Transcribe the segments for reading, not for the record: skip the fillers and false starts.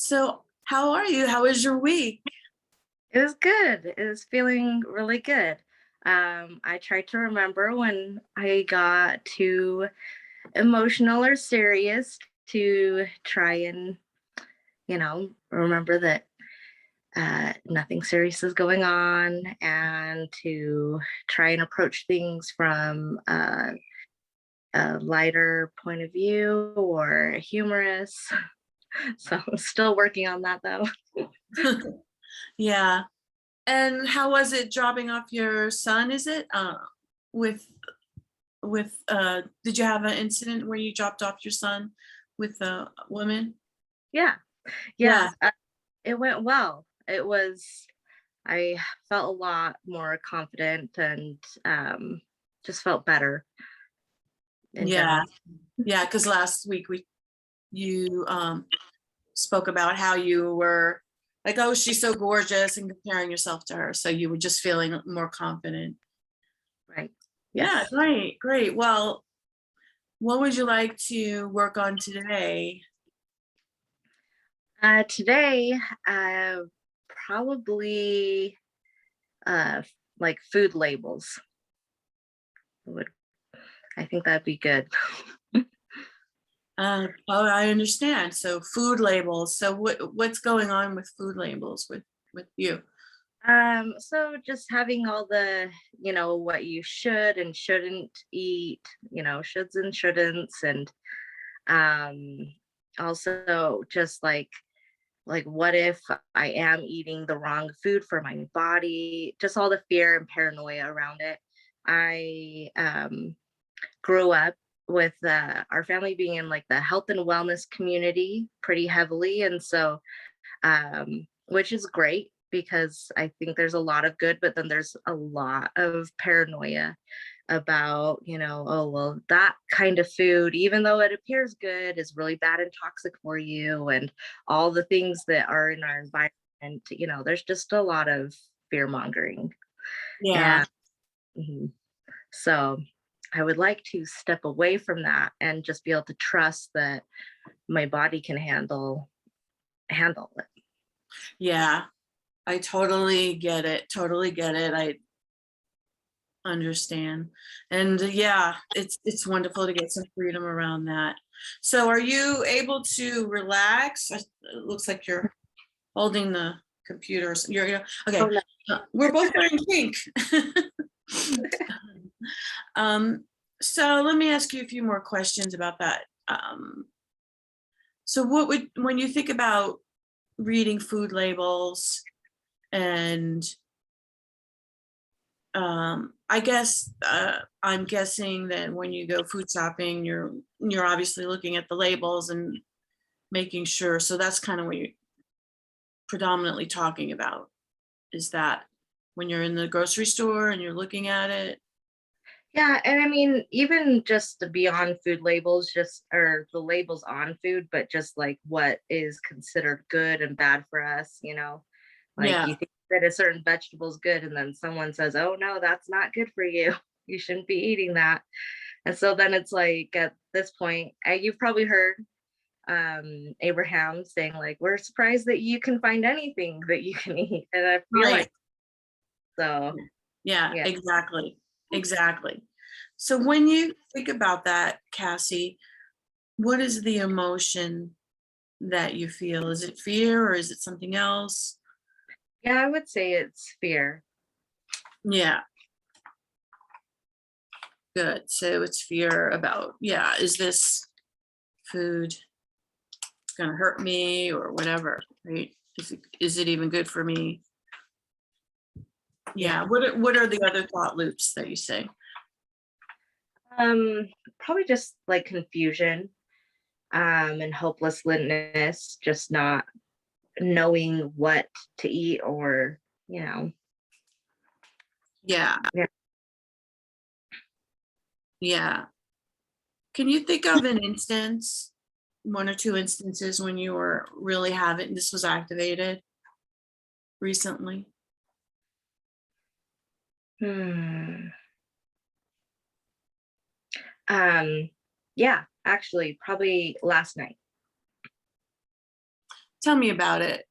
So, how are you? How was your week? It was good. It was feeling really good. I tried to remember when I got too emotional or serious to try and, remember that nothing serious is going on and to try and approach things from a lighter point of view or humorous. So I'm still working on that though. Yeah. And how was it dropping off your son? Is it with did you have an incident where you dropped off your son with a woman? Yeah. Yeah. Yes. It went well. I felt a lot more confident and just felt better in Yeah. general. Yeah, cuz last week we you spoke about how you were like, "Oh, she's so gorgeous," and comparing yourself to her. So you were just feeling more confident. Right. Yeah, Yes. great. Great. Well, what would you like to work on today? Today, uh, probably like food labels would. I think that'd be good. Oh, I understand. So food labels. So what's going on with food labels with you? So just having all the, what you should and shouldn't eat, shoulds and shouldn'ts, and um, also just like what if I am eating the wrong food for my body? Just all the fear and paranoia around it. I grew up with our family being in like the health and wellness community pretty heavily, and so which is great because I think there's a lot of good, but then there's a lot of paranoia about, oh, well, that kind of food, even though it appears good, is really bad and toxic for you, and all the things that are in our environment. There's just a lot of fear mongering. Yeah. And mhm, so I would like to step away from that and just be able to trust that my body can handle it. Yeah. I totally get it. Totally get it. I understand. And yeah, it's wonderful to get some freedom around that. So are you able to relax? It looks like you're holding the computer. You're Oh okay. no. We're both wearing pink. Um, so let me ask you a few more questions about that. So when you think about reading food labels and I guess I'm guessing that when you go food shopping, you're obviously looking at the labels and making sure. So that's kind of what you're predominantly talking about. Is that when you're in the grocery store and you're looking at it? Yeah, and I mean, even just the beyond food labels, just or the labels on food, but just like what is considered good and bad for us, like Yeah, you think that a certain vegetable is good, and then someone says, "Oh no, that's not good for you. You shouldn't be eating that." And so then it's like at this point, you've probably heard Abraham saying like, "We're surprised that you can find anything that you can eat," and I feel right. like so. Yeah, Yeah. exactly. Exactly. So when you think about that, Cassie, what is the emotion that you feel? Is it fear or is it something else? Yeah, I would say it's fear. Yeah, good. So it's fear about, yeah, is this food going to hurt me or whatever, right? Is it even good for me? Yeah. Yeah. What are the other thought loops that you say? Probably just like confusion, and hopelessness, just not knowing what to eat or, you know, Yeah. yeah. Yeah. Can you think of an instance, one or two instances when you were really having this was activated recently? Hmm. Um, yeah, actually, probably last night. Tell me about it.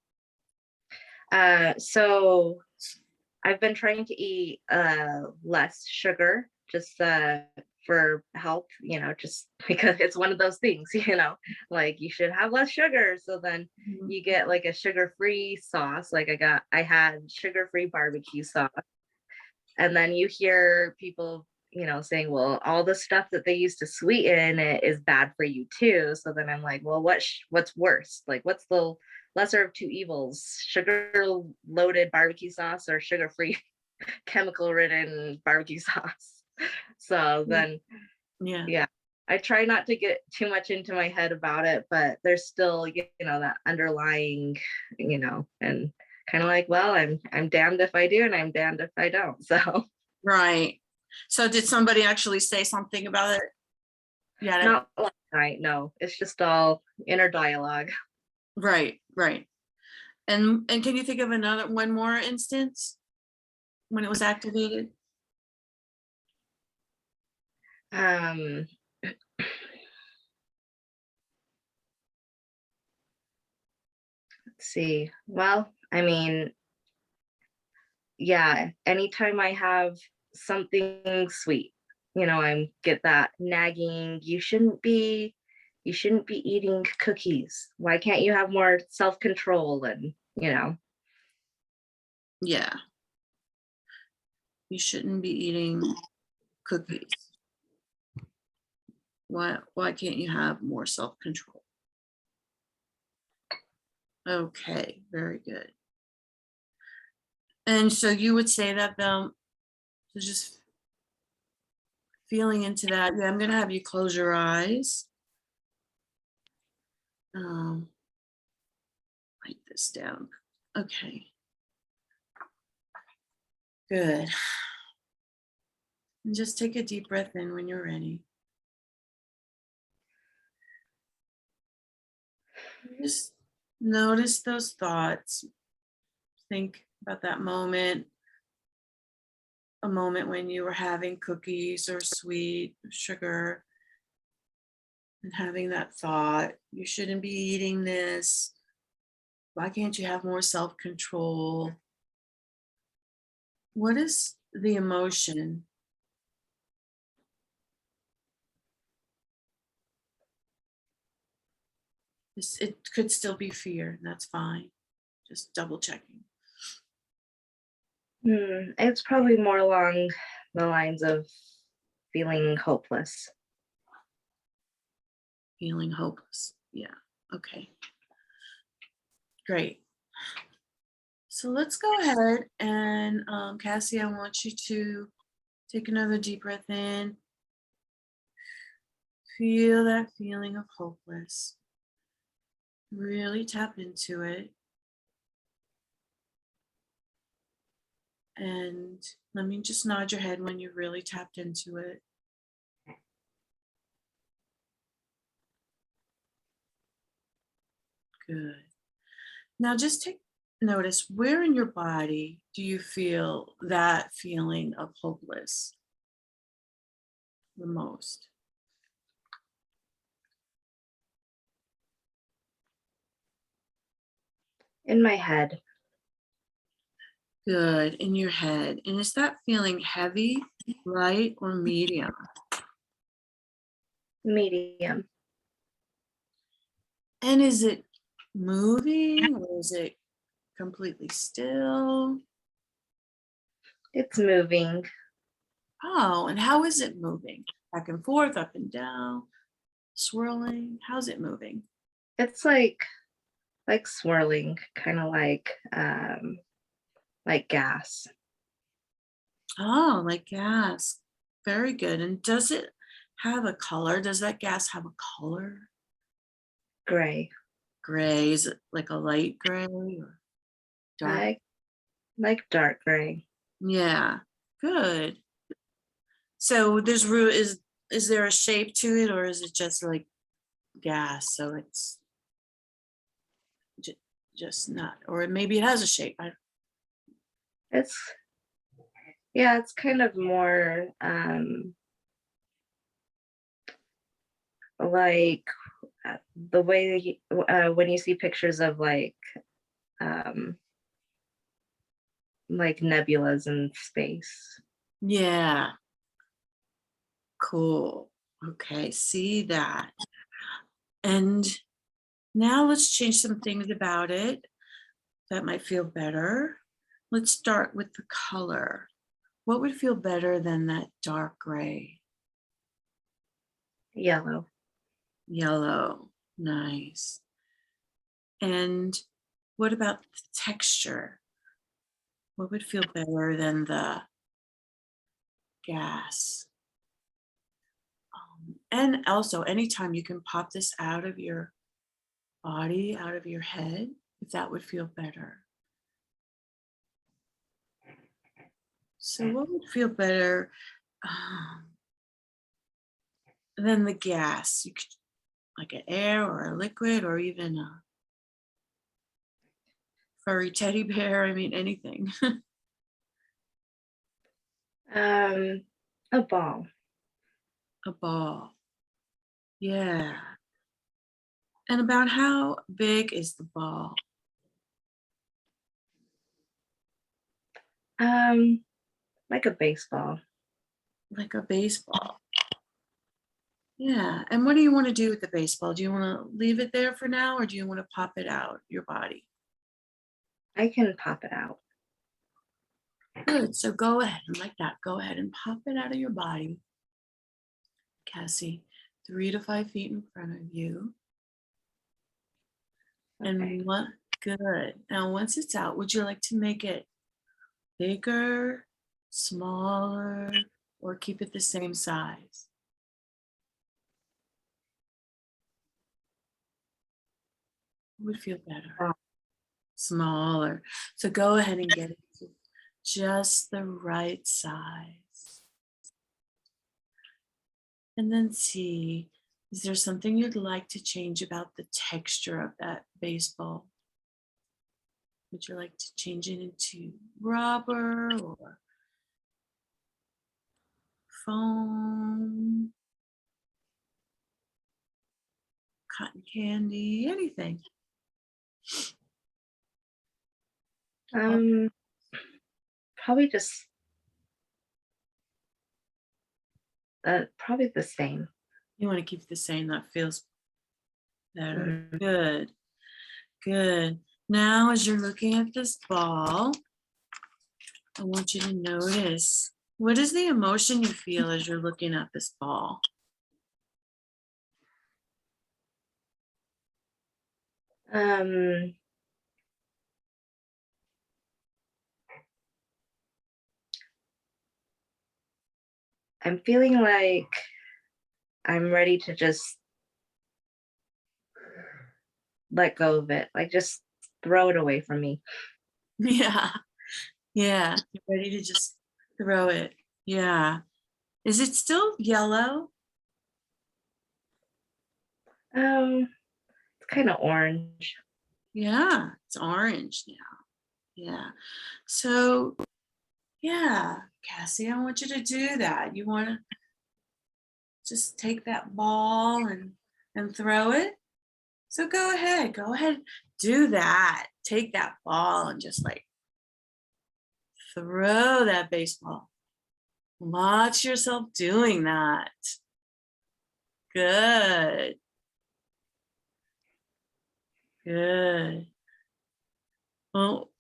So I've been trying to eat less sugar, just for health, just because it's one of those things, like you should have less sugar. So then Mhm. you get like a sugar-free sauce. Like I had sugar-free barbecue sauce. And then you hear people, saying, well, all the stuff that they use to sweeten it is bad for you too. So then I'm like, well, what's worse? Like, what's the lesser of two evils? Sugar loaded barbecue sauce or sugar free chemical ridden barbecue sauce? So then, Yeah. yeah, I try not to get too much into my head about it, but there's still, that underlying, and kind of like, well, I'm damned if I do and I'm damned if I don't. So Right. So did somebody actually say something about it? Yeah. not last night, no. It's just all inner dialogue. Right. Right. And can you think of one more instance when it was activated? Um, let's see. Well, I mean, yeah, anytime I have something sweet, I get that nagging, you shouldn't be eating cookies. Why can't you have more self-control? And Yeah. You shouldn't be eating cookies. Why can't you have more self-control? Okay, very good. And so you would say that so just feeling into that. Yeah, I'm gonna have you close your eyes. Um, write this down. Okay, good. And just take a deep breath in when you're ready. Just notice those thoughts. Think about that moment, a moment when you were having cookies or sweet or sugar and having that thought, you shouldn't be eating this. Why can't you have more self-control? What is the emotion? It could still be fear, and that's fine. Just double checking. it's probably more along the lines of feeling hopeless. Feeling hopeless. Yeah. Okay. Great. So let's go ahead and Cassie, I want you to take another deep breath in. Feel that feeling of hopeless. Really tap into it. And let me just nod your head when you've really tapped into it. Good. Now just take notice, where in your body do you feel that feeling of hopeless the most? In my head. Good, in your head. And is that feeling heavy, light, or medium? Medium. And is it moving or is it completely still? It's moving. Oh, and how is it moving? Back and forth, up and down, swirling? How's it moving? It's like swirling, kind of like gas. Oh, like gas. Very good. And does it have a color? Does that gas have a color? Gray. Gray. Is it like a light gray or dark? Like dark gray. Yeah. Good. So there's root is there a shape to it or is it just like gas? So it's just not, or maybe it has a shape. It's Yeah, it's kind of more like the way when you see pictures of um, like nebulas in space. Yeah, cool. Okay, see that. And now let's change some things about it that might feel better. Let's start with the color. What would feel better than that dark gray? Yellow. Yellow, nice. And what about the texture? What would feel better than the gas? And also, anytime you can pop this out of your body, out of your head, if that would feel better. So, what would feel better than the gas? You could, like an air or a liquid or even a furry teddy bear. I mean, anything. Um, a ball. A ball. Yeah. And about how big is the ball? Like a baseball. Like a baseball. Yeah. And what do you want to do with the baseball? Do you want to leave it there for now or do you want to pop it out your body? I can pop it out. Good. So go ahead and like that. Go ahead and pop it out of your body. Cassie, 3 to 5 feet in front of you. Okay. And what good. Now, once it's out, would you like to make it bigger, smaller, or keep it the same size? What would feel better? Oh. Smaller. So go ahead and get it to just the right size. And then see, is there something you'd like to change about the texture of that baseball? Would you like to change it into rubber or foam, cotton candy, anything? Probably just probably the same. You want to keep it the same, that feels better. Mhm. Good, good. Now, as you're looking at this ball, I want you to notice, what is the emotion you feel as you're looking at this ball? Um, I'm feeling like I'm ready to just let go of it, like just throw it away from me. Yeah, yeah. You're ready to just throw it. Yeah. Is it still yellow? It's kind of orange. Yeah, it's orange now. Yeah. So, yeah, Cassie, I want you to do that. You want to just take that ball and throw it? So go ahead, do that. Take that ball and just like throw that baseball. Watch yourself doing that. Good. Good. Well,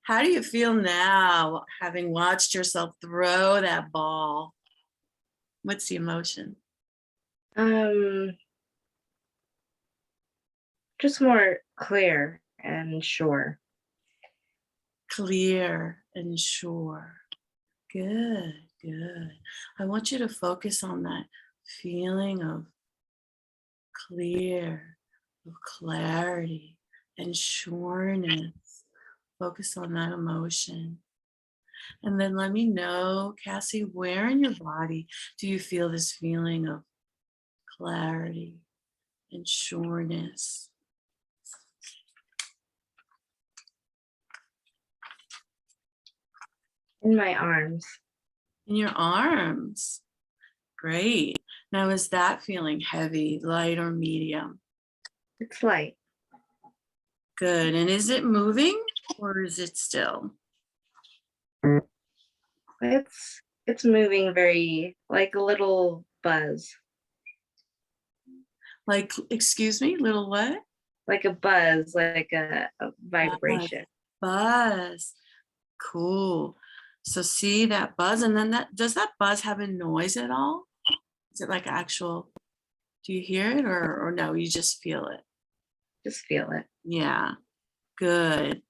how do you feel now having watched yourself throw that ball? What's the emotion? Um, just more clear and sure. Clear and sure. Good, good. I want you to focus on that feeling of clear, of clarity and sureness. Focus on that emotion. And then let me know, Cassie, where in your body do you feel this feeling of clarity and sureness? In my arms. In your arms. Great. Now, is that feeling heavy, light, or medium? It's light. Good. And is it moving or is it still? It's moving very like a little buzz. Like, excuse me, little what? Like a buzz, like a Buzz. vibration. Buzz. Cool. So see that buzz, and then does that buzz have a noise at all? Is it like actual, do you hear it or no, you just feel it? Just feel it. Yeah, good.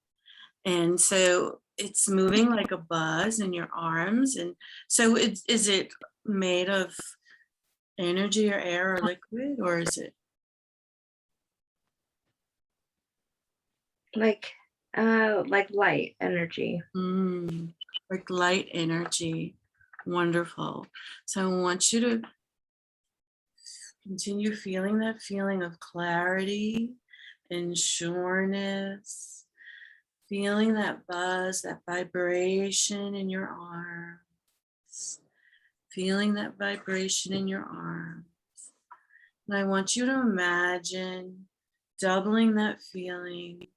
And so it's moving like a buzz in your arms. And so is it made of energy or air or liquid, or is it? Like light energy. Like light energy. Wonderful. So I want you to continue feeling that feeling of clarity and sureness, feeling that buzz, that vibration in your arms, feeling that vibration in your arms. And I want you to imagine doubling that feeling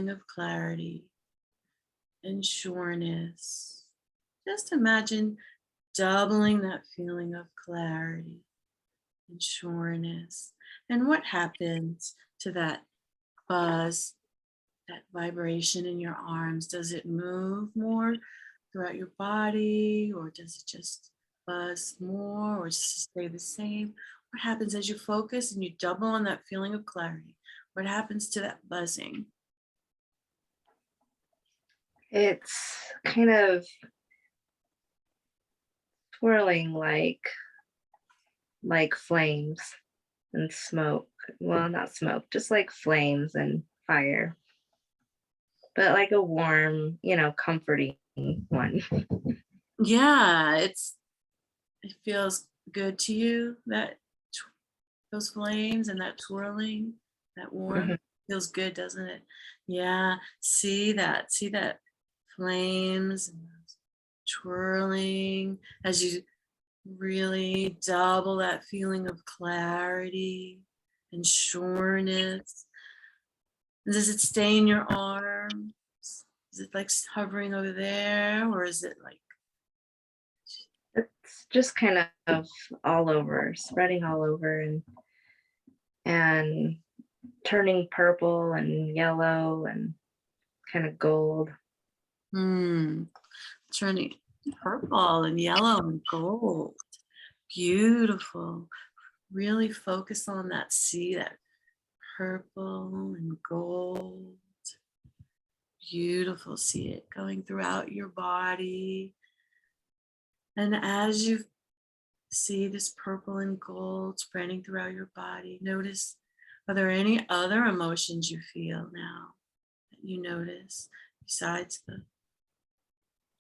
of clarity and sureness. Just imagine doubling that feeling of clarity and sureness. And what happens to that buzz, that vibration in your arms? Does it move more throughout your body, or does it just buzz more, or does it stay the same? What happens as you focus and you double on that feeling of clarity? What happens to that buzzing? It's kind of swirling like flames and smoke. Well, not smoke, just like flames and fire. But like a warm, comforting one. Yeah, it feels good to you, that those flames and that twirling, that warmth Mhm. feels good, doesn't it? Yeah, see that flames and those twirling as you really double that feeling of clarity and sureness. Does it stay in your arms? Is it like hovering over there, or is it like, It's just kind of all over, spreading all over and turning purple and yellow and kind of gold. turning purple and yellow and gold? Beautiful. Really focus on that. See that purple and gold. Beautiful. See it going throughout your body. And as you see this purple and gold spreading throughout your body, notice, are there any other emotions you feel now that you notice besides the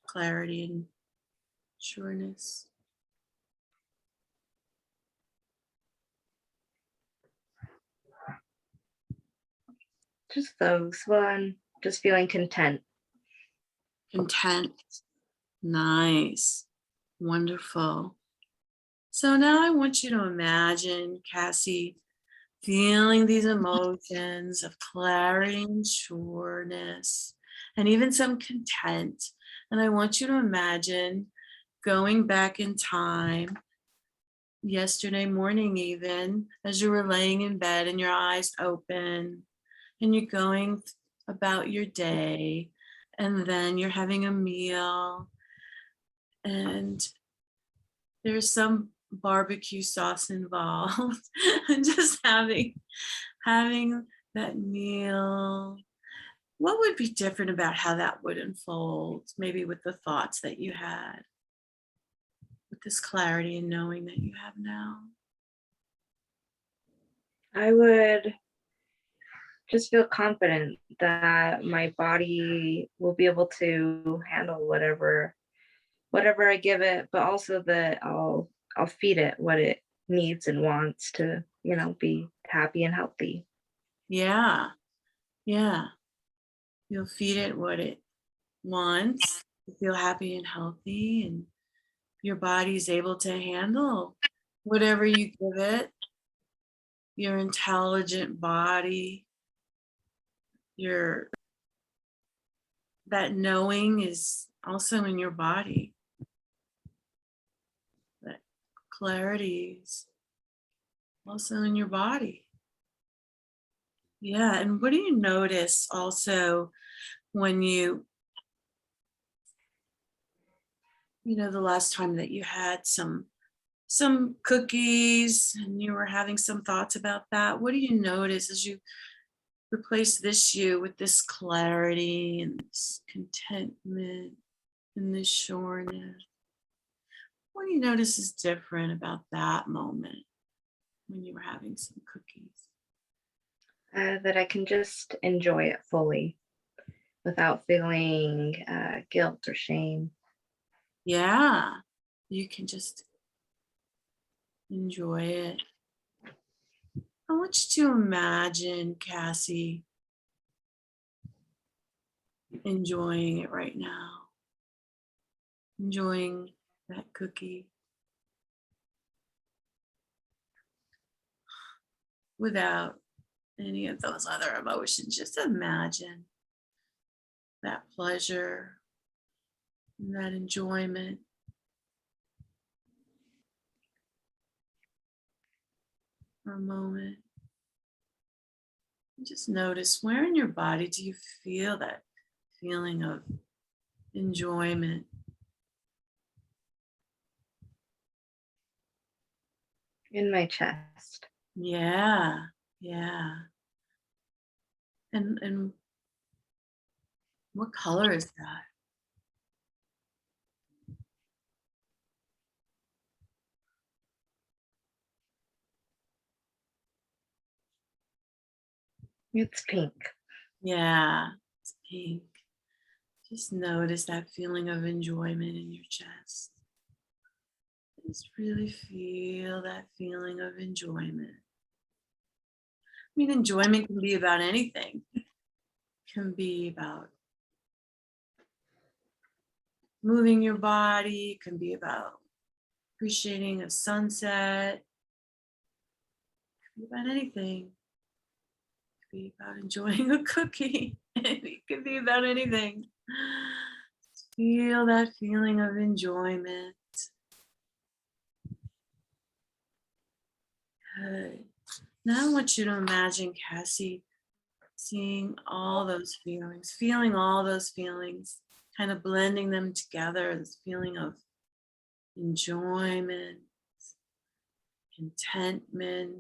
clarity and sureness? Just those one, just feeling content. Content. Nice. Wonderful. So now I want you to imagine, Cassie, feeling these emotions of clarity and sureness, and even some content. And I want you to imagine going back in time, yesterday morning, even as you were laying in bed and your eyes open, and you're going about your day, and then you're having a meal, and there's some barbecue sauce involved, and just having that meal. What would be different about how that would unfold, maybe with the thoughts that you had, with this clarity and knowing that you have now? I would just feel confident that my body will be able to handle whatever I give it, but also that I'll feed it what it needs and wants to, be happy and healthy. Yeah, yeah. You'll feed it what it wants to feel happy and healthy, and your body's able to handle whatever you give it. your intelligent body, that knowing is also in your body. That clarity is also in your body. Yeah, and what do you notice also when the last time that you had some cookies and you were having some thoughts about that? What do you notice as you replace this you with this clarity and this contentment and this sureness? What do you notice is different about that moment when you were having some cookies? That I can just enjoy it fully without feeling guilt or shame. Yeah, you can just enjoy it. I want you to imagine Cassie enjoying it right now, enjoying that cookie without any of those other emotions. Just imagine that pleasure and that enjoyment. For a moment. Just notice, where in your body do you feel that feeling of enjoyment? In my chest. Yeah, yeah. And what color is that? It's pink. Yeah, it's pink. Just notice that feeling of enjoyment in your chest. Just really feel that feeling of enjoyment. I mean, enjoyment can be about anything. It can be about moving your body. It can be about appreciating a sunset. It can be about anything. It could be about enjoying a cookie. It could be about anything. Just feel that feeling of enjoyment. Good. Now I want you to imagine Cassie seeing all those feelings, feeling all those feelings, kind of blending them together, this feeling of enjoyment, contentment,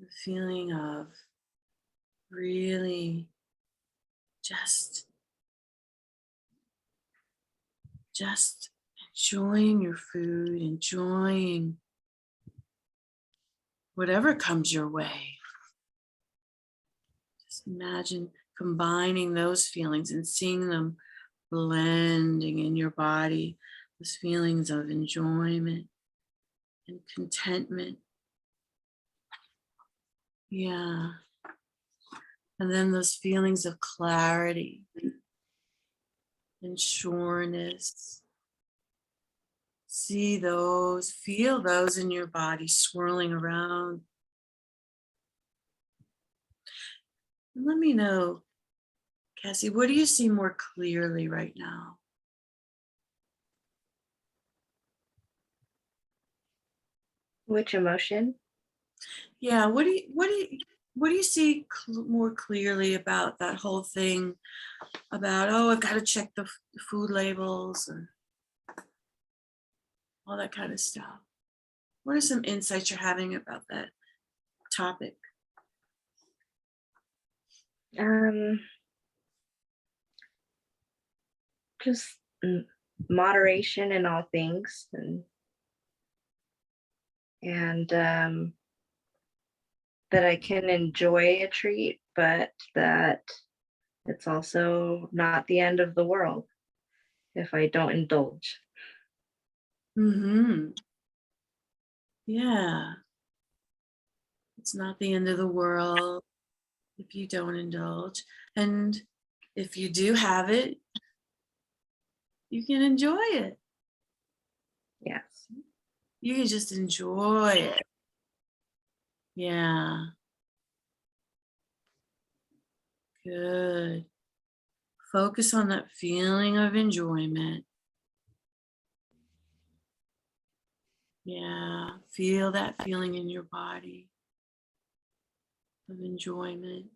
the feeling of really just enjoying your food, enjoying whatever comes your way. Just imagine combining those feelings and seeing them blending in your body, those feelings of enjoyment and contentment. Yeah. And then those feelings of clarity and sureness. See those, feel those in your body swirling around. And let me know, Cassie, what do you see more clearly right now? Which emotion? Yeah, what do you see more clearly about that whole thing about, oh, I've got to check the food labels and all that kind of stuff? What are some insights you're having about that topic? Um, just moderation in all things, and that I can enjoy a treat, but that it's also not the end of the world if I don't indulge. Mm-hmm. Yeah. It's not the end of the world if you don't indulge. And if you do have it, you can enjoy it. Yes. You can just enjoy it. Yeah. Good. Focus on that feeling of enjoyment. Yeah. Feel that feeling in your body of enjoyment.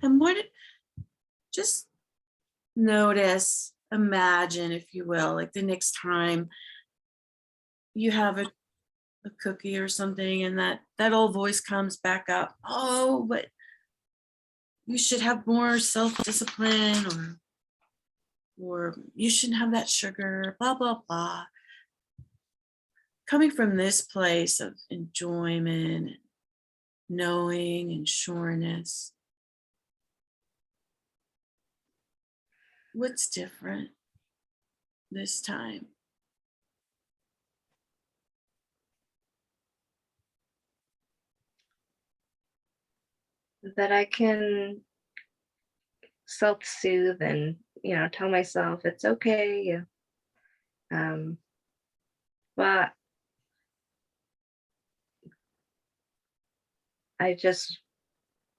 And just notice, imagine, if you will, like the next time you have a cookie or something and that old voice comes back up. Oh, but you should have more self-discipline, or you shouldn't have that sugar, blah, blah, blah. Coming from this place of enjoyment, knowing, and sureness, what's different this time? That I can self-soothe and, tell myself it's okay. Um, but I just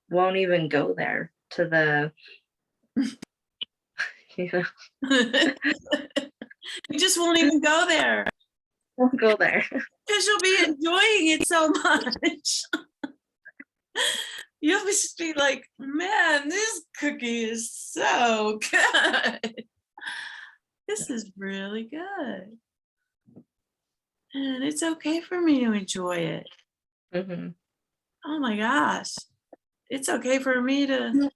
won't even go there to the, you know, You just won't even go there won't go there. because you'll be enjoying it so much. You'll just be like, man, this cookie is so good. This is really good. And it's okay for me to enjoy it. Hmm. Oh my gosh. It's okay for me to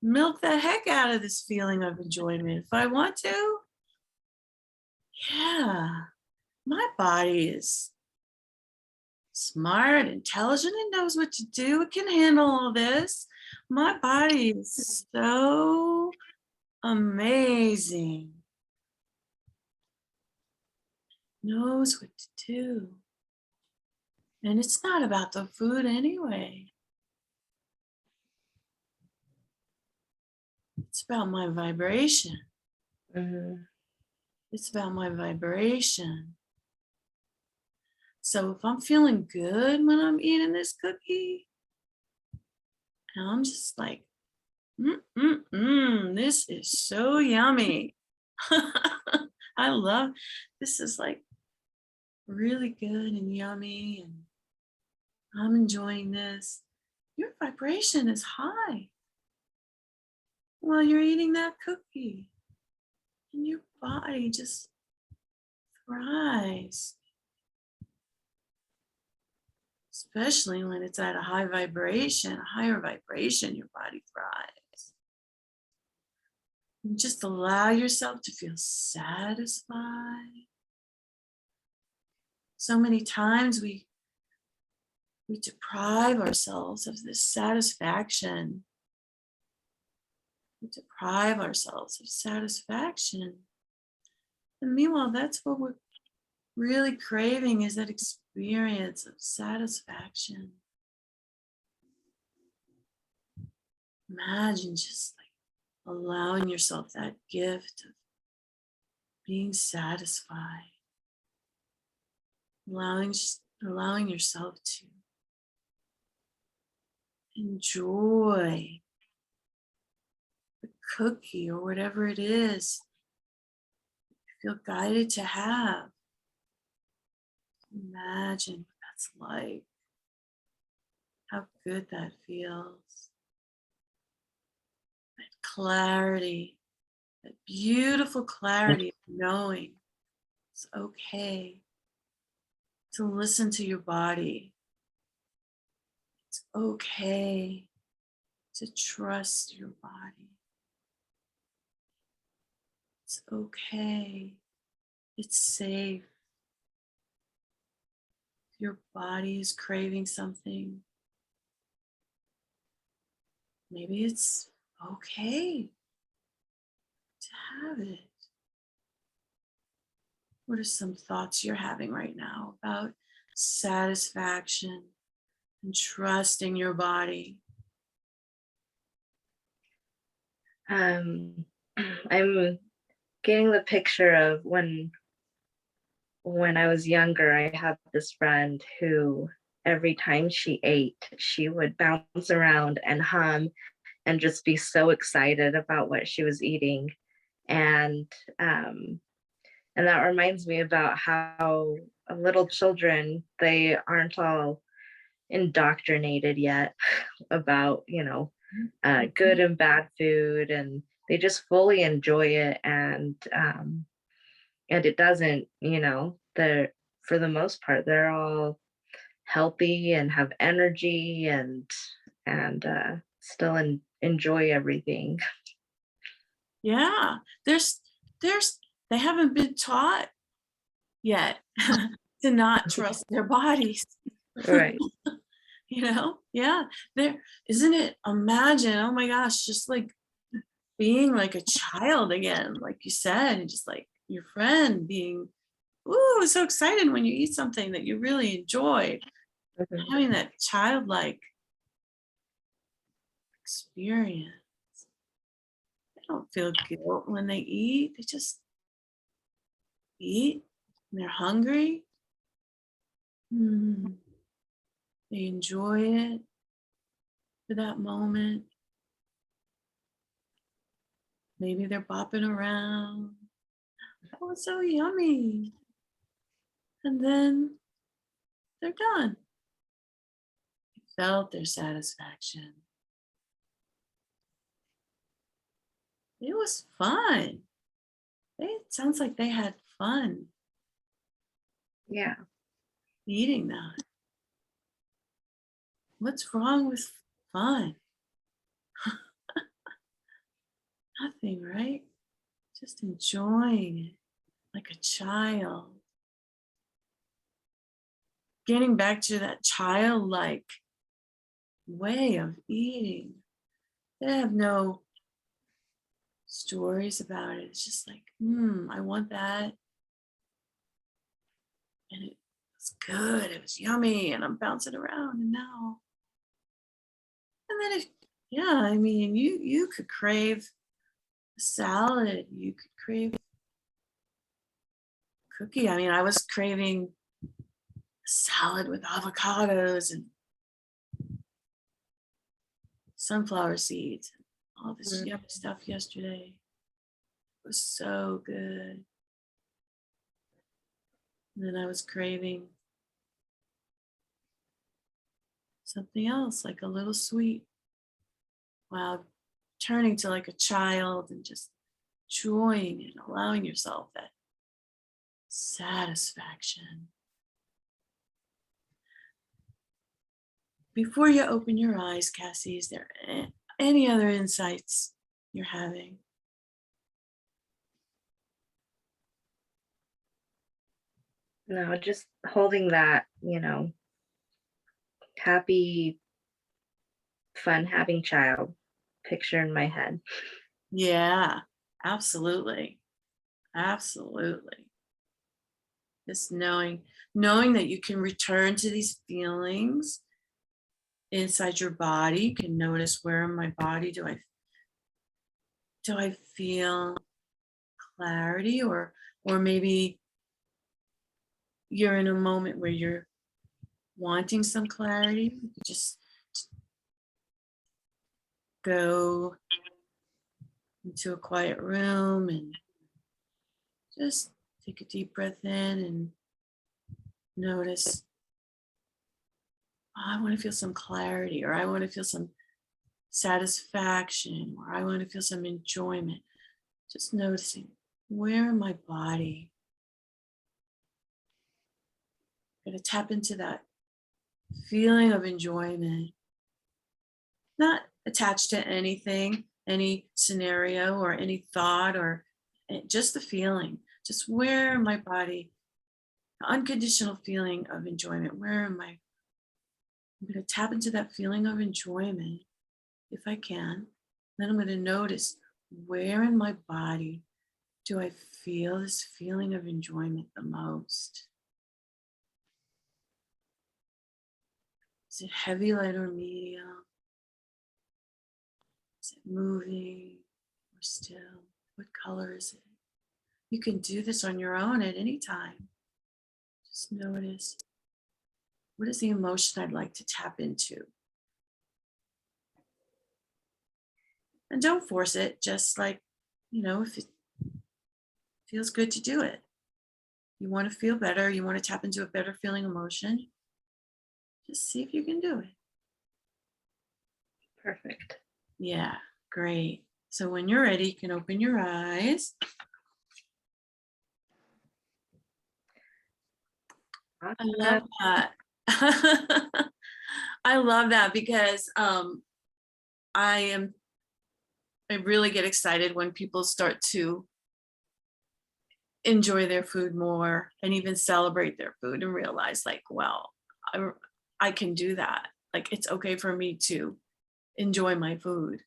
milk the heck out of this feeling of enjoyment if I want to. Yeah. My body is smart, intelligent, and knows what to do. It can handle all this. My body is so amazing. Knows what to do. And it's not about the food anyway. It's about my vibration. Hmm. It's about my vibration. So if I'm feeling good when I'm eating this cookie, and I'm just like, this is so yummy. I love this is like really good and yummy, and I'm enjoying this. Your vibration is high while you're eating that cookie, and your body just thrives, especially when it's at a higher vibration, your body thrives. And just allow yourself to feel satisfied. So many times we deprive ourselves of this satisfaction. We deprive ourselves of satisfaction. And meanwhile, that's what we're really craving, is that experience of satisfaction. Imagine just like allowing yourself that gift of being satisfied, allowing yourself to enjoy the cookie or whatever it is you feel guided to have. Imagine what that's like, how good that feels. That clarity, that beautiful clarity of knowing it's okay to listen to your body. It's okay to trust your body. It's okay. It's safe. If your body is craving something, maybe it's okay to have it. What are some thoughts you're having right now about satisfaction and trusting your body? I'm getting the picture of when when I was younger, I had this friend who every time she ate, she would bounce around and hum and just be so excited about what she was eating. And um, and that reminds me about how little children, they aren't all indoctrinated yet about, good and bad food, and they just fully enjoy it. And it doesn't, they're, for the most part, they're all healthy and have energy and still enjoy everything. Yeah, there's they haven't been taught yet to not trust their bodies. Right. Yeah, there isn't it, imagine, oh my gosh, just like being like a child again, like you said, and just like your friend being, ooh, so excited when you eat something that you really enjoy, Mhm. having that childlike experience. They don't feel guilt when they eat, they just eat, and they're hungry. Mm, they enjoy it for that moment. Maybe they're bopping around. Oh, it's so yummy. And then they're done. Felt their satisfaction. It was fun. It sounds like they had fun Yeah. eating that. What's wrong with fun? Nothing, right? Just enjoying it like a child. Getting back to that childlike way of eating. They have no stories about it. It's just like, I want that. And it was good. It was yummy. And I'm bouncing around. And now, and then yeah, I mean, you could crave a salad. You could crave a cookie. I mean, I was craving a salad with avocados and sunflower seeds, and all this Mm. yummy stuff yesterday. It was so good. And then I was craving something else, like a little sweet, while turning to like a child and just enjoying and allowing yourself that satisfaction. Before you open your eyes, Cassie, is there any other insights you're having? No, just holding that, happy, fun having child picture in my head. Yeah, absolutely. Absolutely. Just knowing that you can return to these feelings inside your body. You can notice, where in my body do I feel clarity, or maybe you're in a moment where you're wanting some clarity. You could just go into a quiet room and just take a deep breath in and notice, "Oh, I want to feel some clarity," or "I want to feel some satisfaction," or "I want to feel some enjoyment." Just noticing, where in my body. I'm going to tap into that feeling of enjoyment, not attached to anything, any scenario or any thought, or just the feeling, just where in my body, the unconditional feeling of enjoyment. Where am I? I'm going to tap into that feeling of enjoyment if I can. Then I'm going to notice, where in my body do I feel this feeling of enjoyment the most? Is it heavy, light, or medium? Is it moving or still? What color is it? You can do this on your own at any time. Just notice, what is the emotion I'd like to tap into? And don't force it, just like, if it feels good to do it. You want to feel better, you want to tap into a better feeling emotion, just see if you can do it. Perfect. Yeah, great. So when you're ready, you can open your eyes. I love that. I love that because I really get excited when people start to enjoy their food more and even celebrate their food and realize like, well, I can do that. Like, it's okay for me to enjoy my food.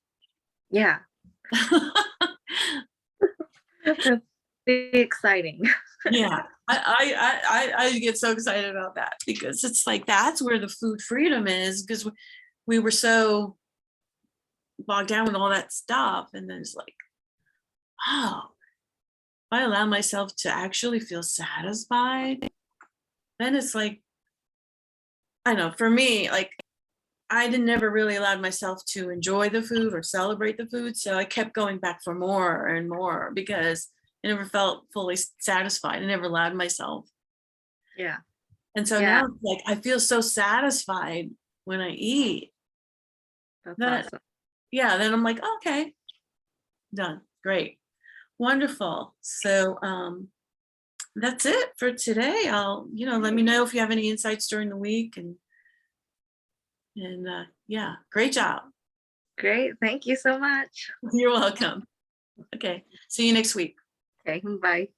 Yeah. That's very exciting. Yeah, I get so excited about that because it's like that's where the food freedom is, because we were so bogged down with all that stuff, and then it's like, oh, if I allow myself to actually feel satisfied, then it's like, I know for me, like I never really allowed myself to enjoy the food or celebrate the food, so I kept going back for more and more because I never felt fully satisfied. I never allowed myself. Yeah. And so Yeah. now it's like I feel so satisfied when I eat That's that, awesome. yeah, then I'm like, okay, done. Great. Wonderful. So that's it for today. I'll, let me know if you have any insights during the week, and yeah, great job. Great. Thank you so much. You're welcome. Okay. See you next week. Okay. Bye.